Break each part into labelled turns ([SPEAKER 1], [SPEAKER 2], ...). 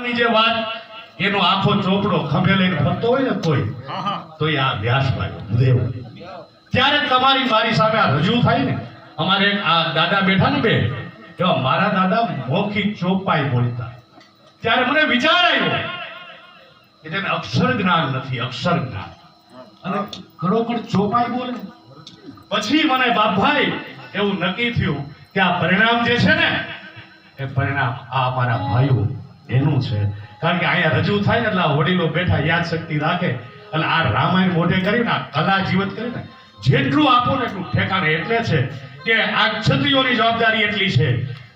[SPEAKER 1] ની જે વાત એનો આખો ચોપડો ખભે લઈને ફરતો હોય ને કોઈ તો એ આ વ્યાસભાઈ ભૂદેવ. ત્યારે તમારી મારી સામે આ રજૂ થાય ને, અમારે આ દાદા બેઠા ને બે એવા મારા દાદા મૌખિક ચોપાઈ બોલતા. ત્યારે મને વિચાર આવ્યો કે તેને અક્ષર જ્ઞાન નથી, અક્ષર જ્ઞાન, અને ખરોખર ચોપાઈ બોલે. પછી મને બાપભાઈ એવું નક્કી થયું કે આ પરિણામ જે છે ને એ પરિણામ આ અમારા ભાઈઓ એનું છે. કારણ કે અહીંયા રજૂ થાય ને એટલે આ વડીલો બેઠા યાદ શક્તિ રાખે, અને આ રામાયણ મોઢે કરીને આ કલા જીવત કરીને જેટલું આપો ને એટલું ઠેકાણે. એટલે છે કે આ ક્ષત્રિયોની જવાબદારી એટલી છે,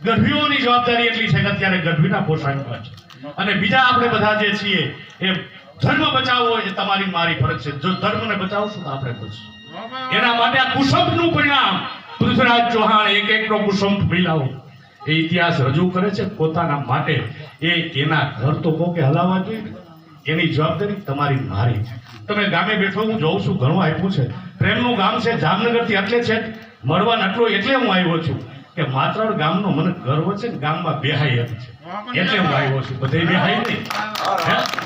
[SPEAKER 1] ગઢવીઓની જવાબદારી એટલી છે કે અત્યારે ગઢવીના પોશાકમાં છે, અને બીજા આપણે બધા જે છીએ એ ધર્મ બચાવવો એ તમારી મારી ફરજ છે. જો ધર્મને બચાવશું તો આપણે બચશું. એના માટે આ કુસંપનું પરિણામ પૃથ્વીરાજ ચૌહાણ એક એકનો કુસંપ મિલાવો એ ઇતિહાસ રજૂ કરે છે પોતાના માટે. એના ઘર તો કોકે હલાવવા જોઈએ, એની જવાબદારી તમારી મારી છે. તમે ગામે બેઠો હું જોઉં છું ઘણું આપ્યું છે. પ્રેમનું ગામ છે જામનગરથી, એટલે છે મળવા આટલો એટલે હું આવ્યો છું કે માત્ર ગામનો મને ગર્વ છે ને ગામમાં બેહાઈ હતી છે એટલે હું આવ્યો છું. બધે બેહાઈ નહીં.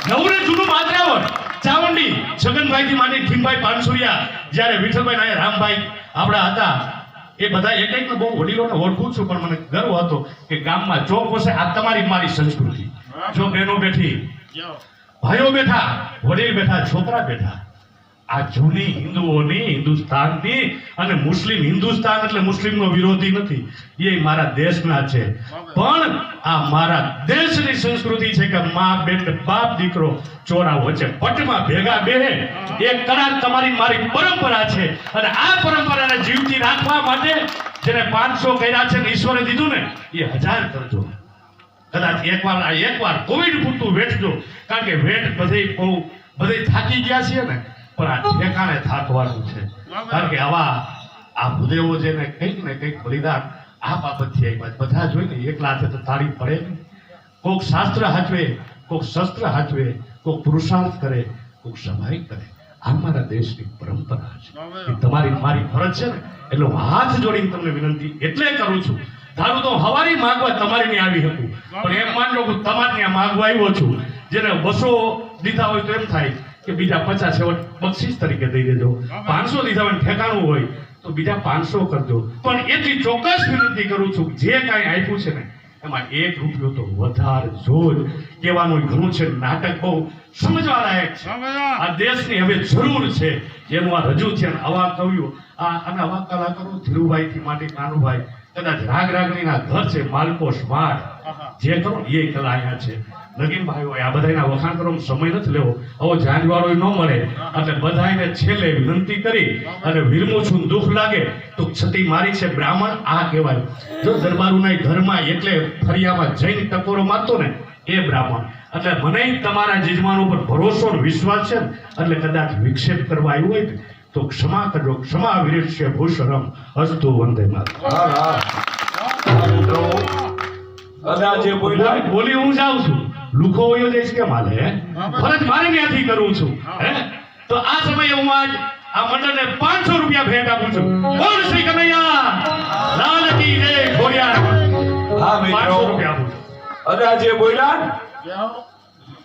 [SPEAKER 1] નવરે જૂનું માત્રાવર ચાવંડી છગનભાઈ થી માંડી ખીમભાઈ પાનસુરિયા, જ્યારે વિઠ્ઠલભાઈ નાયર રામભાઈ આપણા હતા, એ બધા એક એક બહુ વડીલોને ઓળખું છું, પણ મને ગર્વ હતો કે ગામમાં ચોક વસે આ તમારી મારી સંસ્કૃતિ. જો બહેનો બેઠી, ભાઈઓ બેઠા, વડીલ બેઠા, છોકરા બેઠા, આ જૂની હિન્દુઓની, હિન્દુસ્તાનની, અને મુસ્લિમ હિન્દુસ્તાન એટલે મુસ્લિમનો વિરોધી નથી, એ મારા દેશના છે. પણ આ મારા દેશની સંસ્કૃતિ છે કે મા બેન બાપ દીકરો ચોરા વચ્ચે પટમાં ભેગા બેહે, એક કરાર તમારી મારી પરંપરા છે. અને આ પરંપરાને જીવતી રાખવા માટે જેને 500 કર્યા છે ને ઈશ્વરે દીધું ને એ 1000 કરજો. કદાચ એકવાર કોવિડ પૂરતું વેઠજો, કારણ કે વેઠ બધે થાકી ગયા છીએ ને, પણ આ ઠેકાણે થાકવાનું છે. કારણ કે આ ભૂદેવો જેને કંઈક ને કંઈક બલિદાન આ બાબતથી આવ્યા બધા જોઈને એકલા હાથે તો તાળી પડે નહીં. કોક શાસ્ત્ર હાચવે, કોક શસ્ત્ર હાચવે, કોક પુરુષાર્થ કરે, કોક સભાઈ કરે. આ મારા દેશની પરંપરા છે. એ તમારી મારી ફરજ છે ને, એટલે હું હાથ જોડીને તમને વિનંતી એટલે કરું છું. ધારું તો હવારી માંગવા તમારી નહીં આવી શકું, પણ એમ માનજો કે તમારે ત્યાં માંગવા આવ્યો છું. જેને 200 દીધા હોય તો એમ થાય કે બીજા 50 છેવટ બક્ષિસ તરીકે દઈ દેજો. 500 દીધા હોય ઠેકાણું હોય તો બીજા 500 કરજો. પણ એટલી ચોક્કસ વિનંતી કરું છું જે કાંઈ આપ્યું છે ને એમાં 1 રૂપિયો તો વધારજો જ. કહેવાનું ઘણું છે, નાટક બહુ સમજવા લાયક છે. આ દેશની હવે જરૂર છે જેનું આ રજૂ છે. આવા કવિઓ અને આવા કલાકારો ધીરુભાઈ થી માંડી કાનુભાઈ, કદાચ રાગરાગણીના ઘર છે માલકોશ માળ, જે કરો એ કલા અહીંયા છે. નગીનભાઈઓ આ બધાના વખાણ કરવાનો સમય નથી લેવો, આવો જાનવારો ન મળે. એટલે બધાને છેલ્લે વિનંતી કરી અને વિરમું છું. દુઃખ લાગે તો છતી મારી છે બ્રાહ્મણ આ કહેવાય. જો દરબારુના ઘરમાં એટલે ફરિયામાં જઈને ટકોરો મારતો ને એ બ્રાહ્મણ. એટલે મને તમારા જજમાનો પર ભરોસો વિશ્વાસ છે ને, એટલે કદાચ વિક્ષેપ કરવા આવ્યું હોય તો ક્ષમા કરજો. ક્ષમા વીરસ્ય ભૂષણમ અસ્તુ વંદે માતરમ. બોલી હું જાઉં છું, લુખો હોયો દેશ કેમ હાલે? ફરજ મારે ત્યાંથી કરું છું. તો આ સમયે હું આજ આ મંડળને 500 રૂપિયા ભેટ આપું છું. બોલ શ્રી કનૈયા લાલ કી જય. ખોડિયાર. હા મિત્રો 500 રૂપિયા આપું છું.
[SPEAKER 2] અદા જે બોલ્યા